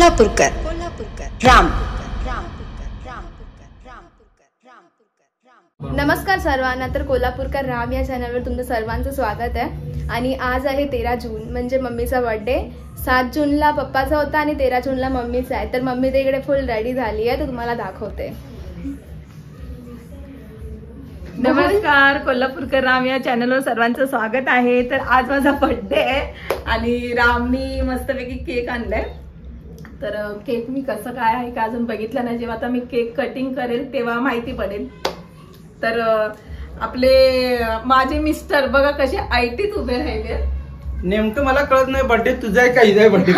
कोल्हापूरकर राम. नमस्कार सर्वांना. तर कोल्हापूरकर राम या चॅनलवर तुमचं सर्वांचं स्वागत आहे. आणि आज आहे 13 जून म्हणजे मम्मीचा बर्थडे. 7 जूनला पप्पाचा होता आणि 13 जूनला मम्मीचा आहे. तर मम्मी ते इकडे फुल रेडी झाली आहे, तर तुम्हाला दाखवते. नमस्कार, कोल्हापूरकर राम या चॅनलवर सर्वांचं स्वागत आहे. तर आज माझा बर्थडे आहे आणि रामनी मस्तपैकी केक आणलाय. तर केक मी कसं काय आहे का अजून बघितलं नाही. जेव्हा आता मी केक कटिंग करेल तेव्हा माहिती पडेल. तर आपले माझे मिस्टर बघा कसे आयटीत उभे राहिले. नेमकं मला कळत नाही बर्थडे तुझा आहे का हिचा बर्थडे.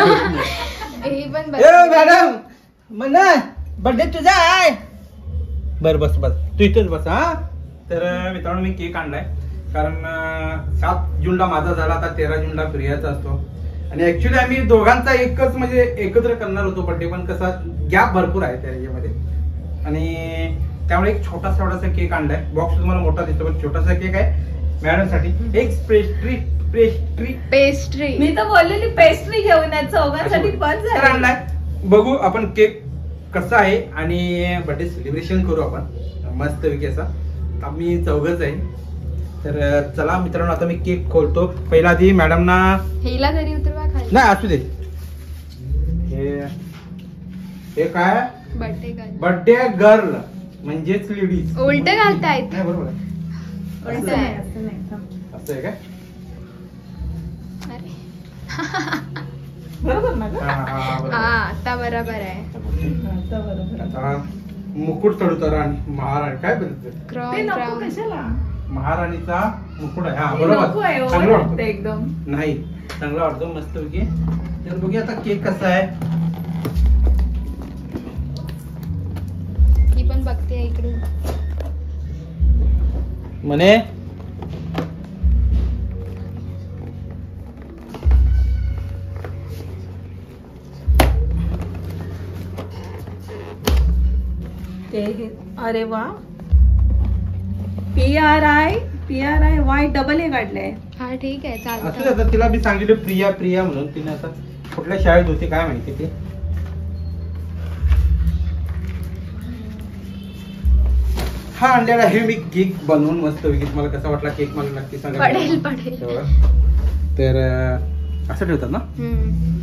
मॅडम म्हणा बर्थडे तुझा आहे. बर बस बस तू इथेच बस. हा तर मित्रांनो मी केक आणलाय कारण 7 जूनला माझा झाला, आता 13 जूनला प्रियाचा असतो. आणि ऍक्च्युली आम्ही दोघांचा एकच म्हणजे एकत्र करणार होतो बर्थडे, पण कसा गॅप भरपूर आहे त्याच्यामध्ये आणि त्यामुळे एक छोटासा केक आणलाय. बॉक्स तुम्हाला मोठा दिसतो पण छोटासा केक आहे मॅडम साठी. एक पेस्ट्री मी तर बोललेली पेस्ट्री घेऊन यायचं चौघांसाठी बस झालं. आणलाय. बघू आपण केक कसा आहे आणि बर्थडे सेलिब्रेशन करू आपण मस्त पैकी असा. आम्ही चौघच आहे. तर चला मित्रांनो आता मी केक खोलतो. पहिला आधी मॅडमना हेला तरी उतरवा खाली. नाही असू दे. हे काय बर्थडे गर्ल म्हणजेच लेडीज. उलट घालतायत. नाही बरोबर आहे. उलट आहे. असं आहे काय. बरोबर ना. हा आता बरोबर आहे. आता मुकुट चढवतो राणी महाराणी काय बोलतो कशाला महाराणीचा मुकुट आहे. हा बरोबर चांगलं वाटतं एकदम. नाही चांगला वाटतो मस्त पैकी. तर बघूया आता केक कसा आहे. ही पण बघते इकडे म्हणे अरे वा. PRI डबल ए काढलंय. हा ठीक आहे असं चालतं. आता तिला मी सांगितलं प्रिया म्हणून. तिने आता कुठल्या शाळेत होती काय माहिती ती. हा आणलेला आहे मी केक बनवून मस्त पैकी. तुम्हाला कसा वाटला केक मला नक्की सांगा. पडेल. तर असं ठेवतात ना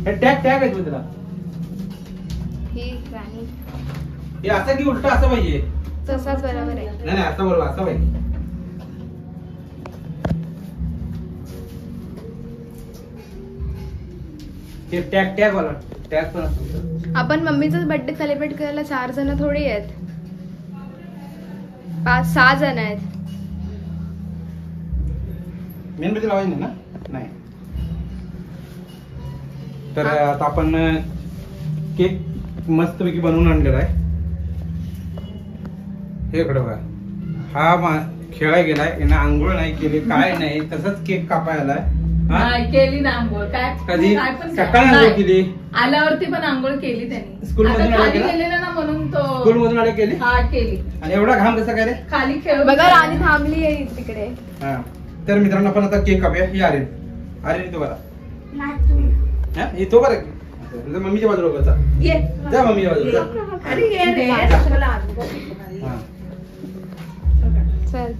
हे टॅग आहे तुला. ही राणी हे असं की उलट असं पाहिजे. तसाच बरोबर आहे. नाही असं बरोबर असं पाहिजे. हे टॅग वाला टॅग पण असतो. आपण मम्मीचाच बर्थडे सेलिब्रेट करायला 4 जण थोडी आहेत. 5-6 जण आहेत. मेणबत्ती लावायची ना. नाही तर आता आपण केक मस्तपैकी बनवून आणलेला आहे. हे इकडे बघा. हा खेळायला गेलाय. यानं आंघोळ नाही केली काय नाही तसंच केक कापायला केली ना आंघोळ. काय कधी काय पण सकाळी आंघोळ केली. आल्यावरती पण आंघोळ केली त्यांनी. स्कूल मधून आता खाली गेलेला ना म्हणून तो स्कूल मधून आले केली. हा केली. आणि एवढा घाम कसा काय रे. खाली खेळ बघा राणी थांबली आहे तिकडे. हा तर मित्रांनो आपण आता केक कापूया. ही आर्यन तो बरा तो बरं मम्मीच्या बाजूला बघा. ये जा मम्मीच्या बाजूला. अरे ये रे. हा चल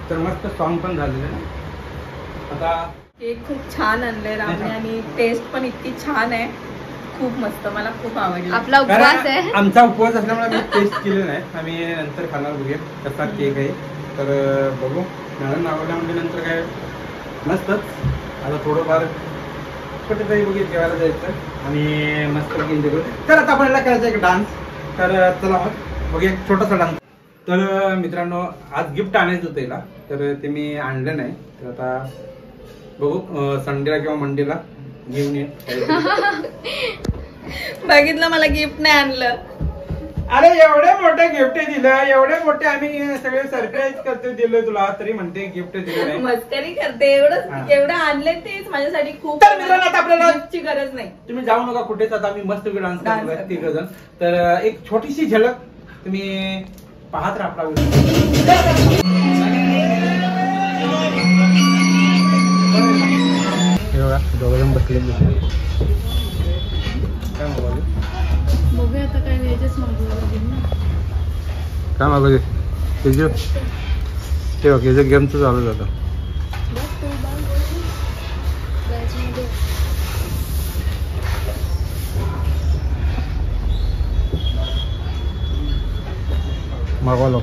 तर मस्त सॉन्ग पण झालेलं आहे. आता केक खूप छान आणले रामने आणि टेस्ट पण इतकी छान आहे. खूप मस्त, मला खूप आवडलं. आपला उपवास आहे. आमचा उपवास असल्यामुळे आम्ही टेस्ट केले नाही, आम्ही नंतर खाणार बघूया कसा केक आहे. तर बघू मॅडम आवडला म्हणजे नंतर काय मस्तच. आता थोडंफार कुठेतरी बघूया जेवायला जायचं आणि मस्त एन्जॉय करू. तर आता आपल्याला करायचं एक डान्स. तर चला मग बघूया एक छोटासा डान्स. तर मित्रांनो आज गिफ्ट आणायचं होतं हिला, तर ते मी आणलं नाही. तर आता बघू संडेला किंवा मंडेला घेऊन ये. बघितलं मला गिफ्ट नाही आणलं. अरे एवढे मोठे गिफ्ट दिलं, एवढे मोठे आम्ही सगळे सरप्राईज करते दिलं तुला, तरी म्हणते गिफ्ट दिलं नाही. मस्करी करते. एवढं आणले तेच माझ्यासाठी खूप. तर मित्रांनो आता आपल्याला ची गरज नाही. तुम्ही जाऊ नका कुठेच. आता आम्ही मस्त डान्स करतोय तिघ जण. तर एक छोटीशी झलक तुम्ही पाहत राहा आपला. दोघं बसले काय मागवलं, बघूया आता काय व्हेजच मागवावं लागेल ना. काय मागवले ते बघ याचं गेमचं चालू जातं. मागवलं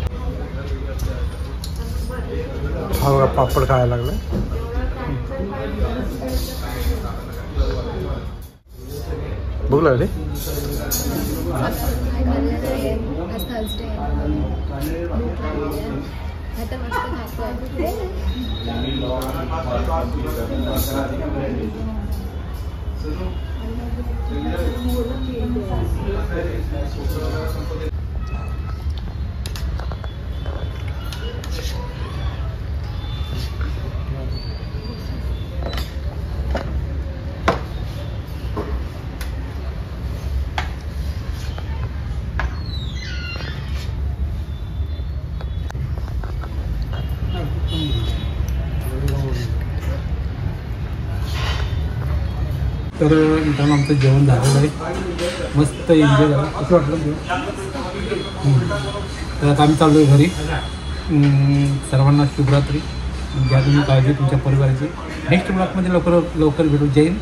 हा बघा पापड खायला लागला. भूक लागली. तर मित्रांनो आमचं जेवण झालेलं आहे, मस्त एन्जॉय झाला. कसं वाटलं जेवण? तर आता आम्ही चाललो आहे घरी. सर्वांना शुभरात्री. घ्या तुम्ही काळजी तुमच्या परिवाराची. नेक्स्ट ब्लॉगमध्ये लवकर भेटू. जय हिंद.